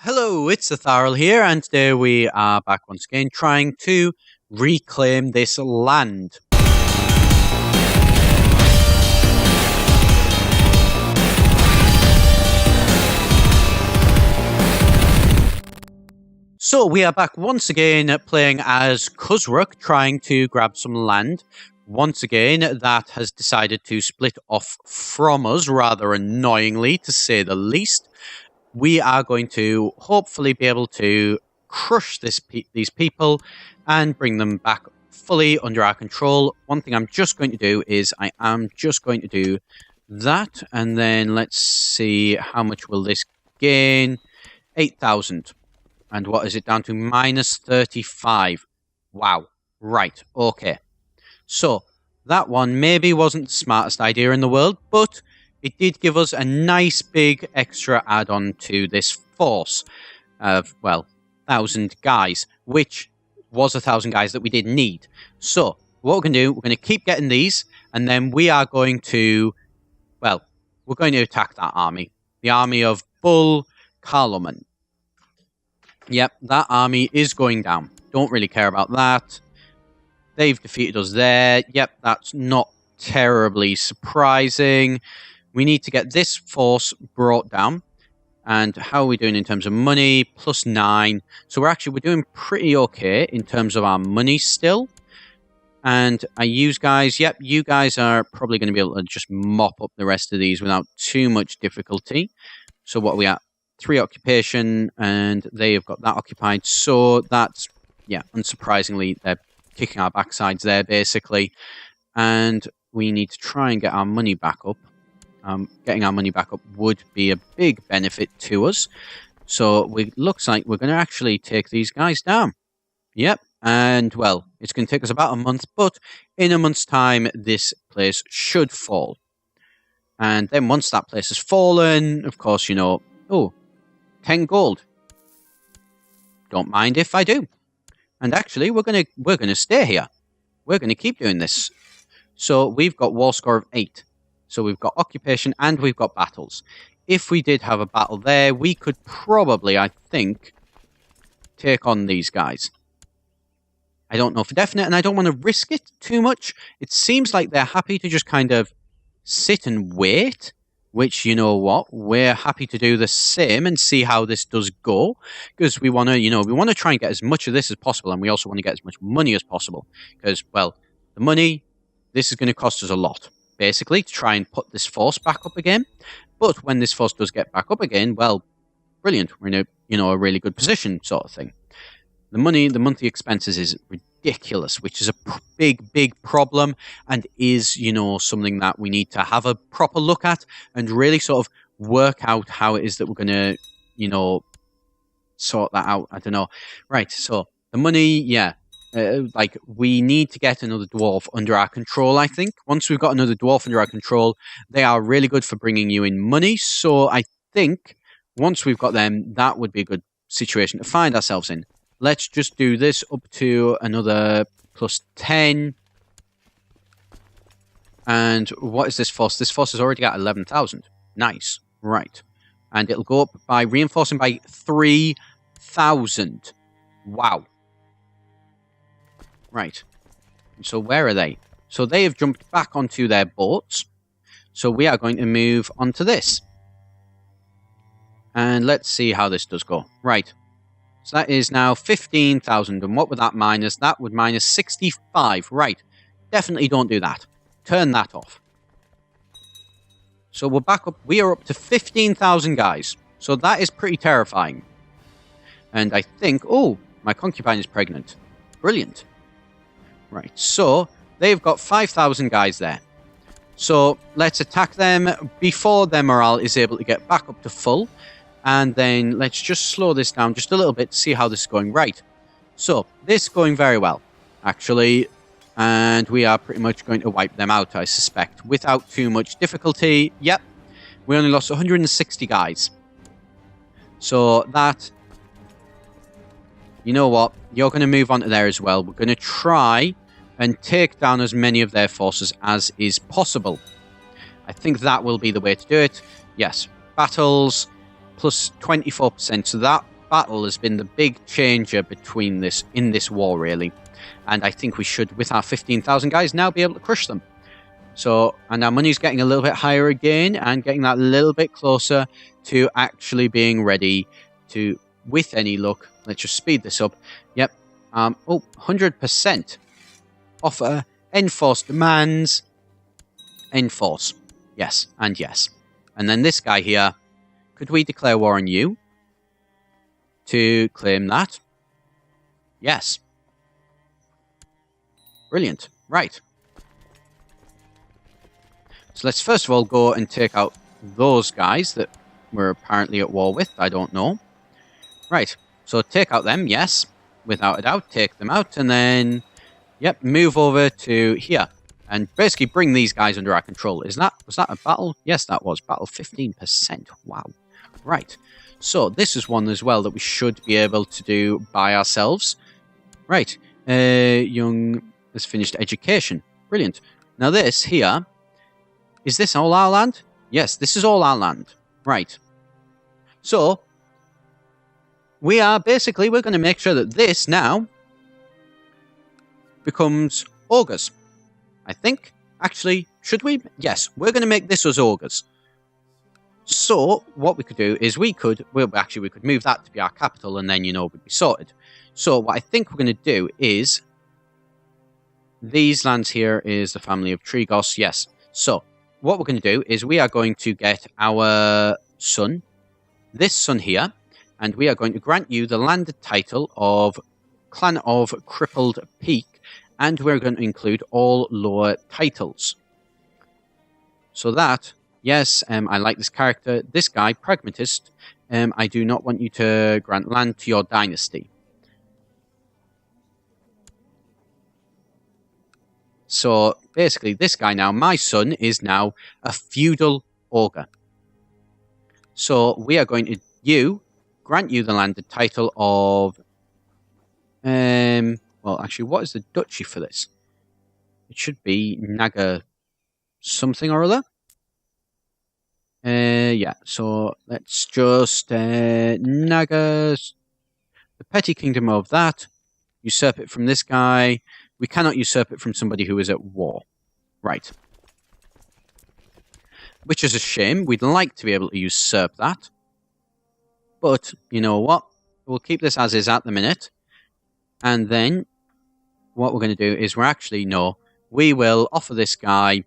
Hello, it's Etharal here, and today we are back once again trying to reclaim this land. So we are back once again playing as Kuzruk, trying to grab some land. Once again, that has decided to split off from us, rather annoyingly, to say the least. We are going to hopefully be able to crush these people and bring them back fully under our control. One thing I'm just going to do is I am just going to do that, and then let's see how much will this gain. 8,000. And what is it down to? Minus 35. Wow. Right. Okay. So that one maybe wasn't the smartest idea in the world, but it did give us a nice big extra add-on to this force of, well, 1,000 guys, which was 1,000 guys that we didn't need. So what we're going to do, we're going to keep getting these, and then we are going to, well, we're going to attack that army. The army of Bull Carloman. Yep, that army is going down. Don't really care about that. They've defeated us there. Yep, that's not terribly surprising. We need to get this force brought down. And how are we doing in terms of money? +9. So we're doing pretty okay in terms of our money still. And you guys, yep, you guys are probably going to be able to just mop up the rest of these without too much difficulty. So what are we at? 3 occupation, and they have got that occupied. So that's, yeah, unsurprisingly, they're kicking our backsides there, basically. And we need to try and get our money back up. Getting our money back up would be a big benefit to us. So looks like we're going to actually take these guys down. Yep. And, well, it's going to take us about a month, but in a month's time, this place should fall. And then once that place has fallen, of course, you know, oh, 10 gold. Don't mind if I do. And actually, we're gonna stay here. We're going to keep doing this. So we've got war score of 8. So we've got occupation and we've got battles. If we did have a battle there, we could probably, I think, take on these guys. I don't know for definite, and I don't want to risk it too much. It seems like they're happy to just kind of sit and wait, which, you know what, we're happy to do the same and see how this does go, because we want to, you know, we want to try and get as much of this as possible, and we also want to get as much money as possible, because, well, the money, this is going to cost us a lot, basically, to try and put this force back up again. But when this force does get back up again, well, brilliant. We're in a, you know, a really good position, sort of thing. The money, the monthly expenses is ridiculous, which is a big problem, and is, you know, something that we need to have a proper look at and really sort of work out how it is that we're going to, you know, sort that out. I don't know. Right, so the money, yeah. Like, we need to get another dwarf under our control, I think. Once we've got another dwarf under our control, they are really good for bringing you in money. So I think once we've got them, that would be a good situation to find ourselves in. Let's just do this up to another +10. And what is this force? This force has already got 11,000. Nice. Right. And it'll go up by reinforcing by 3,000. Wow. Right. So where are they? So they have jumped back onto their boats. So we are going to move onto this. And let's see how this does go. Right. So that is now 15,000. And what would that minus? That would minus 65. Right. Definitely don't do that. Turn that off. So we're back up. We are up to 15,000 guys. So that is pretty terrifying. And I think, oh, my concubine is pregnant. Brilliant. Right, so they've got 5,000 guys there. So let's attack them before their morale is able to get back up to full. And then let's just slow this down just a little bit to see how this is going. Right, so this is going very well, actually. And we are pretty much going to wipe them out, I suspect, without too much difficulty. Yep, we only lost 160 guys. So that, you know what, you're going to move on to there as well. We're going to try and take down as many of their forces as is possible. I think that will be the way to do it. Yes, battles plus 24%. So that battle has been the big changer between in this war, really. And I think we should, with our 15,000 guys, now be able to crush them. So, and our money's getting a little bit higher again, and getting that little bit closer to actually being ready to, with any luck, let's just speed this up. Yep. 100%. Offer, enforce demands, enforce. Yes, and yes. And then this guy here, could we declare war on you? To claim that? Yes. Brilliant. Right. So let's first of all go and take out those guys that we're apparently at war with. I don't know. Right. So take out them, yes. Without a doubt, take them out. And then, yep, move over to here. And basically bring these guys under our control. Was that a battle? Yes, that was. Battle 15%. Wow. Right. So this is one as well that we should be able to do by ourselves. Right. Young has finished education. Brilliant. Now this here, is this all our land? Yes, this is all our land. Right. So we're going to make sure that this now becomes ogres. I think. Actually, should we? Yes, we're going to make this as ogres. So what we could do is we could move that to be our capital, and then, you know, we'd be sorted. So what I think we're going to do is these lands here is the family of Trigos. Yes. So what we're going to do is we are going to get our son, this son here, and we are going to grant you the landed title of Clan of Crippled Peak, and we're going to include all lower titles. So that, yes, I like this character. This guy, Pragmatist, I do not want you to grant land to your dynasty. So basically, this guy now, my son, is now a feudal ogre. So we are going to grant you the landed title of well, actually, what is the duchy for this? It should be Naga something or other. Yeah, so let's just Nagas, the petty kingdom of that. Usurp it from this guy. We cannot usurp it from somebody who is at war. Right. Which is a shame. We'd like to be able to usurp that. But, you know what? We'll keep this as is at the minute. And then what we're going to do is we will offer this guy,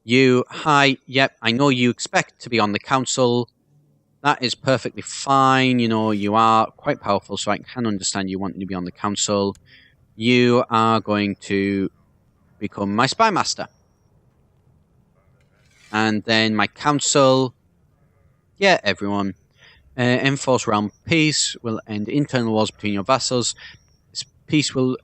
yep, I know you expect to be on the council. That is perfectly fine. You know, you are quite powerful, so I can understand you wanting to be on the council. You are going to become my spy master. And then my council, yeah, everyone. Enforce realm peace will end internal wars between your vassals. This peace will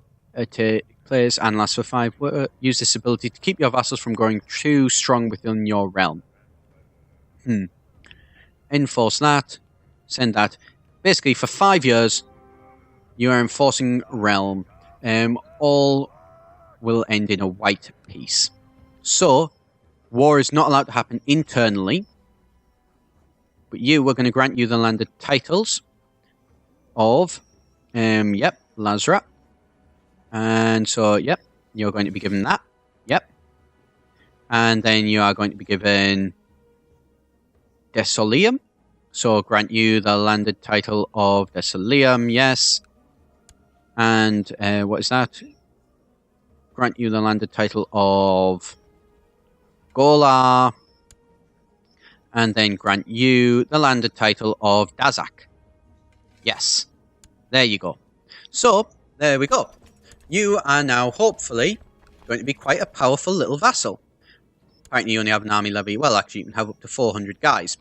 take place and last for 5. Use this ability to keep your vassals from growing too strong within your realm. Enforce that. Send that. Basically, for 5 years, you are enforcing realm. All will end in a white peace. So, war is not allowed to happen internally. But we're going to grant you the landed titles of, yep, Lazra. And so, yep, you're going to be given that. Yep. And then you are going to be given Desolium. So grant you the landed title of Desolium, yes. And what is that? Grant you the landed title of Gola. And then grant you the landed title of Dazak. Yes. There you go. So, there we go. You are now, hopefully, going to be quite a powerful little vassal. Apparently you only have an army levy. Well, actually, you can have up to 400 guys.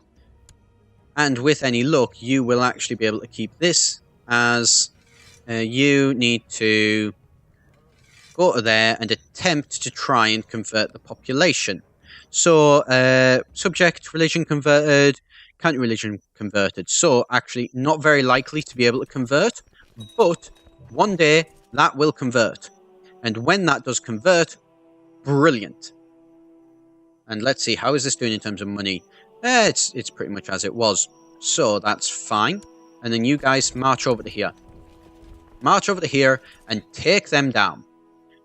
And with any luck, you will actually be able to keep this as you need to go to there and attempt to try and convert the population. So, subject, religion converted, counter-religion converted. So, actually, not very likely to be able to convert, but one day that will convert. And when that does convert, brilliant. And let's see, how is this doing in terms of money? It's pretty much as it was. So, that's fine. And then you guys march over to here. March over to here and take them down.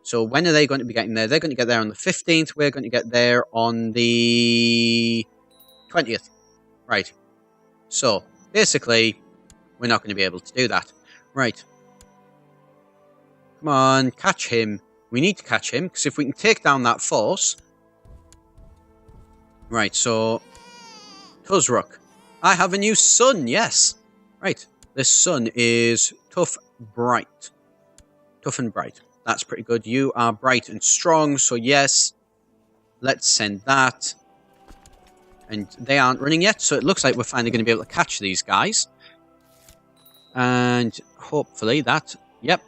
So when are they going to be getting there? They're going to get there on the 15th. We're going to get there on the 20th. Right. So, basically, we're not going to be able to do that. Right. Come on, catch him. We need to catch him, because if we can take down that force... Right, so... Tuzruk. I have a new son, yes. Right. This son is tough, bright. Tough and bright. That's pretty good. You are bright and strong, so yes. Let's send that. And they aren't running yet, so it looks like we're finally going to be able to catch these guys. And hopefully that... Yep.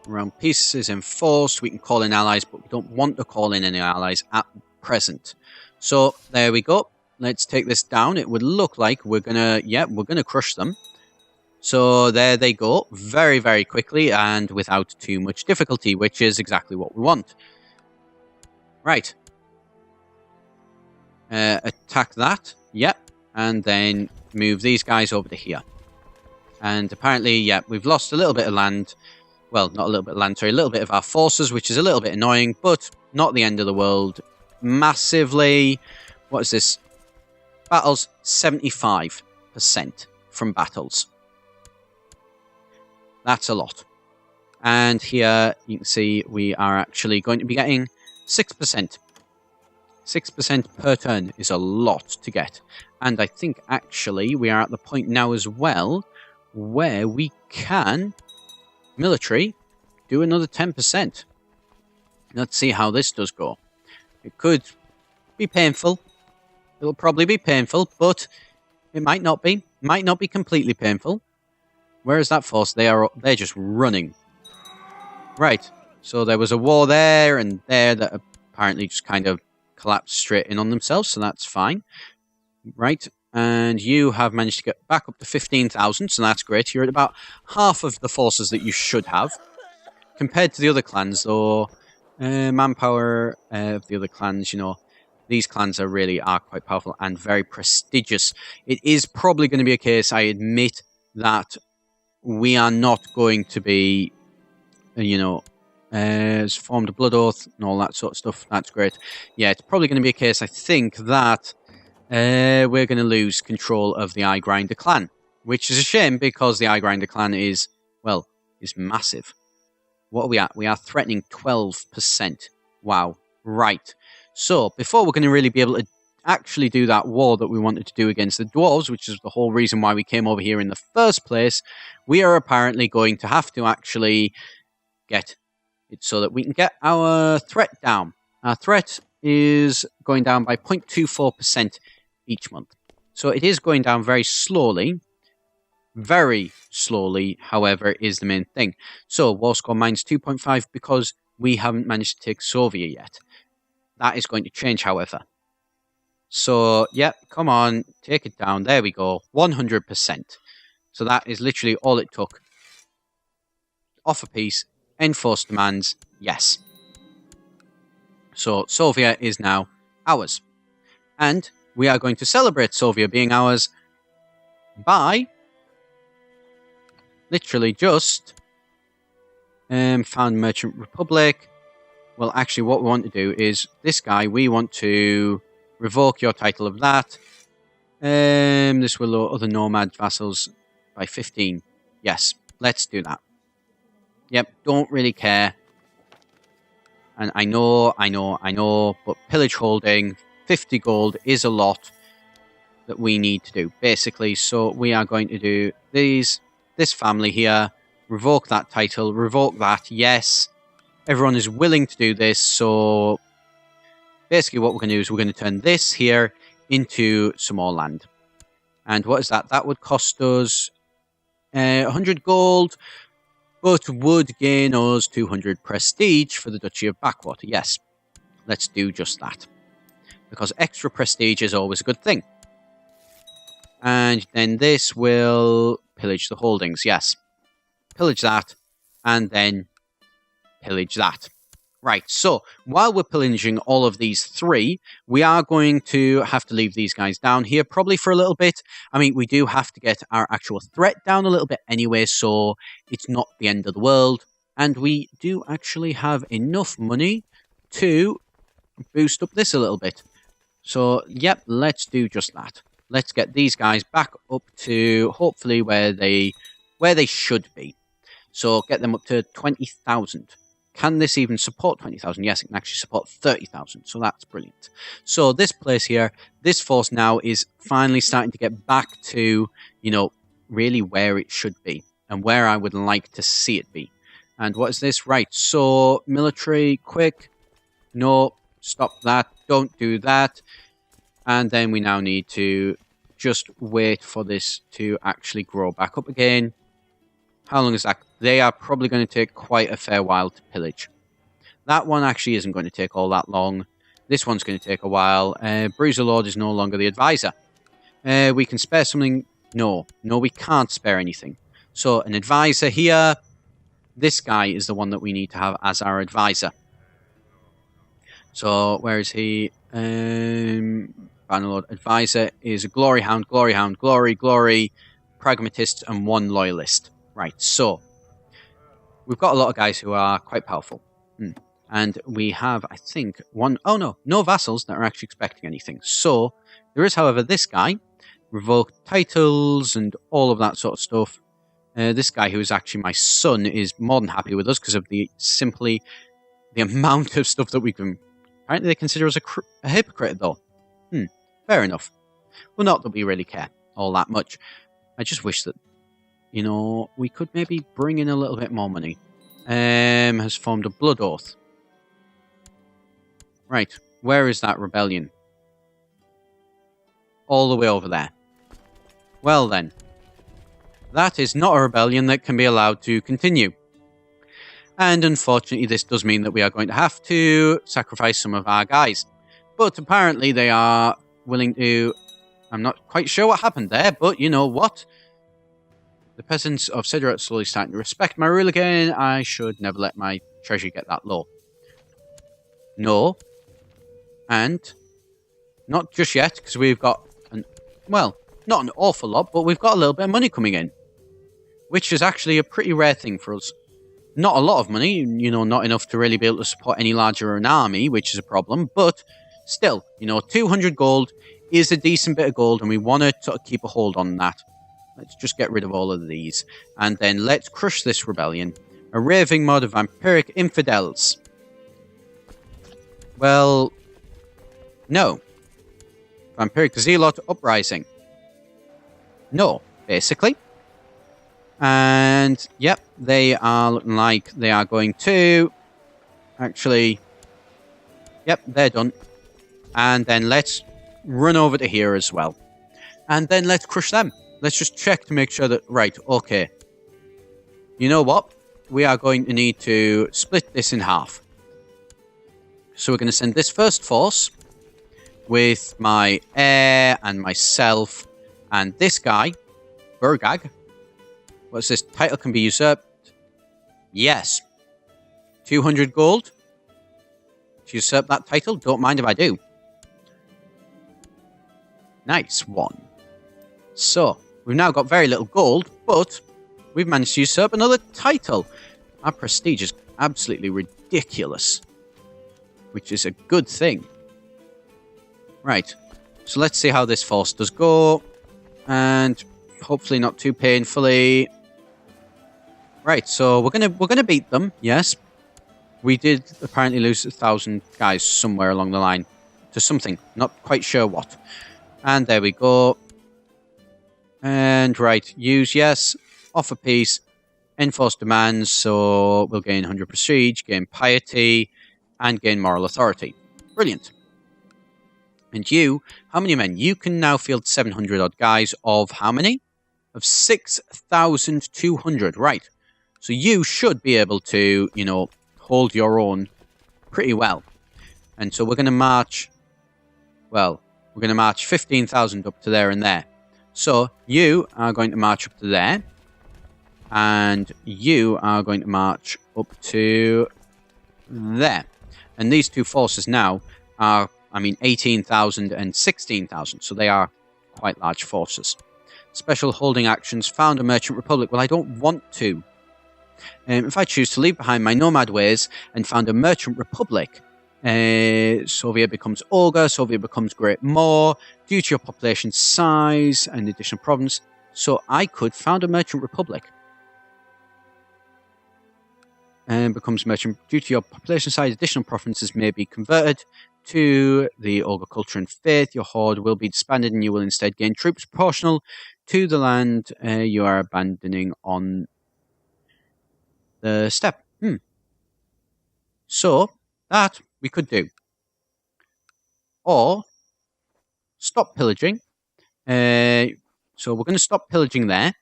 Round peace is enforced. We can call in allies, but we don't want to call in any allies at present. So, there we go. Let's take this down. It would look like we're gonna... Yeah, we're gonna crush them. So, there they go. Very, very quickly and without too much difficulty, which is exactly what we want. Right. Attack that. Yep. And then move these guys over to here. And apparently, yeah, we've lost a little bit of land. Well, not a little bit of land, sorry, a little bit of our forces, which is a little bit annoying, but not the end of the world. Massively. What is this? Battles, 75% from battles. That's a lot. And here, you can see we are actually going to be getting 6%. 6% per turn is a lot to get. And I think, actually, we are at the point now as well where we can, military, do another 10%. Let's see how this does go. It could be painful. It'll probably be painful, but it might not be. Might not be completely painful. Where is that force? They're just running. Right. So there was a war there and there that apparently just kind of collapsed straight in on themselves, so that's fine. Right. And you have managed to get back up to 15,000, so that's great. You're at about half of the forces that you should have. Compared to the other clans, though, manpower of the other clans, you know, these clans are quite powerful and very prestigious. It is probably going to be a case, I admit, that we are not going to be, you know, formed a blood oath and all that sort of stuff. That's great. Yeah, it's probably going to be a case, I think, that we're going to lose control of the Eye Grinder clan, which is a shame because the Eye Grinder clan is massive. What are we at? We are threatening 12%. Wow. Right. So, before we're going to really be able to actually do that war that we wanted to do against the dwarves, which is the whole reason why we came over here in the first place, we are apparently going to have to actually get it so that we can get our threat down. Our threat is going down by 0.24% each month. So it is going down very slowly. Very slowly, however, is the main thing. So, war score minus 2.5 because we haven't managed to take Sovia yet. That is going to change, however. So, yeah, come on, take it down. There we go, 100%. So that is literally all it took. Offer peace, enforce demands, yes. So, Sovia is now ours. And we are going to celebrate Sovia being ours by literally just found Merchant Republic. Well, actually, what we want to do is this guy, we want to revoke your title of that. This will lower other nomad vassals by 15. Yes, let's do that. Yep, don't really care. And I know, but pillage holding, 50 gold is a lot that we need to do, basically. So we are going to do this family here, revoke that title, revoke that, yes. Everyone is willing to do this, so basically what we're going to do is we're going to turn this here into some more land. And what is that? That would cost us 100 gold, but would gain us 200 prestige for the Duchy of Backwater. Yes, let's do just that. Because extra prestige is always a good thing. And then this will pillage the holdings, yes. Pillage that, and then pillage that. Right, so while we're pillaging all of these three, we are going to have to leave these guys down here probably for a little bit. I mean, we do have to get our actual threat down a little bit anyway, so it's not the end of the world. And we do actually have enough money to boost up this a little bit. So, yep, let's do just that. Let's get these guys back up to hopefully where they should be. So get them up to 20,000. Can this even support 20,000? Yes, it can actually support 30,000. So that's brilliant. So this place here, this force now is finally starting to get back to, you know, really where it should be and where I would like to see it be. And what is this? Right, so military, quick. No, stop that. Don't do that. And then we now need to just wait for this to actually grow back up again. How long is that? They are probably going to take quite a fair while to pillage. That one actually isn't going to take all that long. This one's going to take a while. Bruiser Lord is no longer the advisor. We can spare something. No, we can't spare anything. So an advisor here. This guy is the one that we need to have as our advisor. So where is he? Bannerlord advisor is a glory hound, glory, pragmatist, and one loyalist. Right, so we've got a lot of guys who are quite powerful. And we have, I think, no vassals that are actually expecting anything. So there is, however, this guy, revoked titles and all of that sort of stuff. This guy, who is actually my son, is more than happy with us because of the amount of stuff that we can. Apparently, they consider us a hypocrite, though. Fair enough. Well, not that we really care all that much. I just wish that, you know, we could maybe bring in a little bit more money. Has formed a blood oath. Right, where is that rebellion? All the way over there. Well then, that is not a rebellion that can be allowed to continue. And unfortunately, this does mean that we are going to have to sacrifice some of our guys. But apparently they are willing to... I'm not quite sure what happened there, but you know what? The peasants of Sidra are slowly starting to respect my rule again. I should never let my treasure get that low. No. And not just yet, because we've got not an awful lot, but we've got a little bit of money coming in. Which is actually a pretty rare thing for us. Not a lot of money, you know, not enough to really be able to support any larger an army, which is a problem, but still, you know, 200 gold is a decent bit of gold, and we want to sort of keep a hold on that. Let's just get rid of all of these. And then let's crush this rebellion. A raving mod of vampiric infidels. Well, no. Vampiric zealot uprising. No, basically. And, yep, they are looking like they are going to... Actually, yep, they're done. And then let's run over to here as well. And then let's crush them. Let's just check to make sure that... Right, okay. You know what? We are going to need to split this in half. So we're going to send this first force with my heir and myself and this guy, Burgag. What's this? Title can be usurped. Yes. 200 gold. To usurp that title. Don't mind if I do. Nice one. So, we've now got very little gold, but we've managed to usurp another title. Our prestige is absolutely ridiculous. Which is a good thing. Right. So let's see how this force does go. And hopefully not too painfully. Right, so we're gonna beat them, yes. We did apparently lose 1,000 guys somewhere along the line. To something. Not quite sure what. And there we go. And right, use yes. Offer peace. Enforce demands, so we'll gain 100 prestige, gain piety, and gain moral authority. Brilliant. And you, how many men? You can now field 700 odd guys of how many? Of 6,200. Right. So you should be able to, you know, hold your own pretty well. And so we're going to march, well, we're going to march 15,000 up to there and there. So you are going to march up to there. And you are going to march up to there. And these two forces now are, 18,000 and 16,000, so they are quite large forces. Special holding actions, found a merchant republic. Well, I don't want to. If I choose to leave behind my nomad ways and found a merchant republic, Soviet becomes Ogre, Soviet becomes Great Maw, due to your population size and additional province. So I could found a merchant republic. And becomes merchant. Due to your population size, additional provinces may be converted to the Ogre culture and faith. Your horde will be disbanded and you will instead gain troops proportional to the land you are abandoning on the steppe. So, that we could do. Or, stop pillaging. So we're going to stop pillaging there.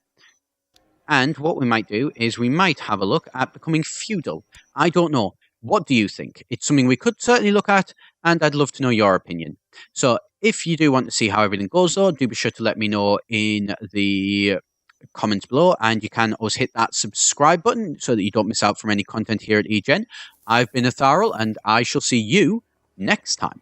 And what we might do is we might have a look at becoming feudal. I don't know. What do you think? It's something we could certainly look at, and I'd love to know your opinion. So if you do want to see how everything goes, though, do be sure to let me know in the comments below, and you can always hit that subscribe button so that you don't miss out from any content here at eGen. I've been Etharal, and I shall see you next time.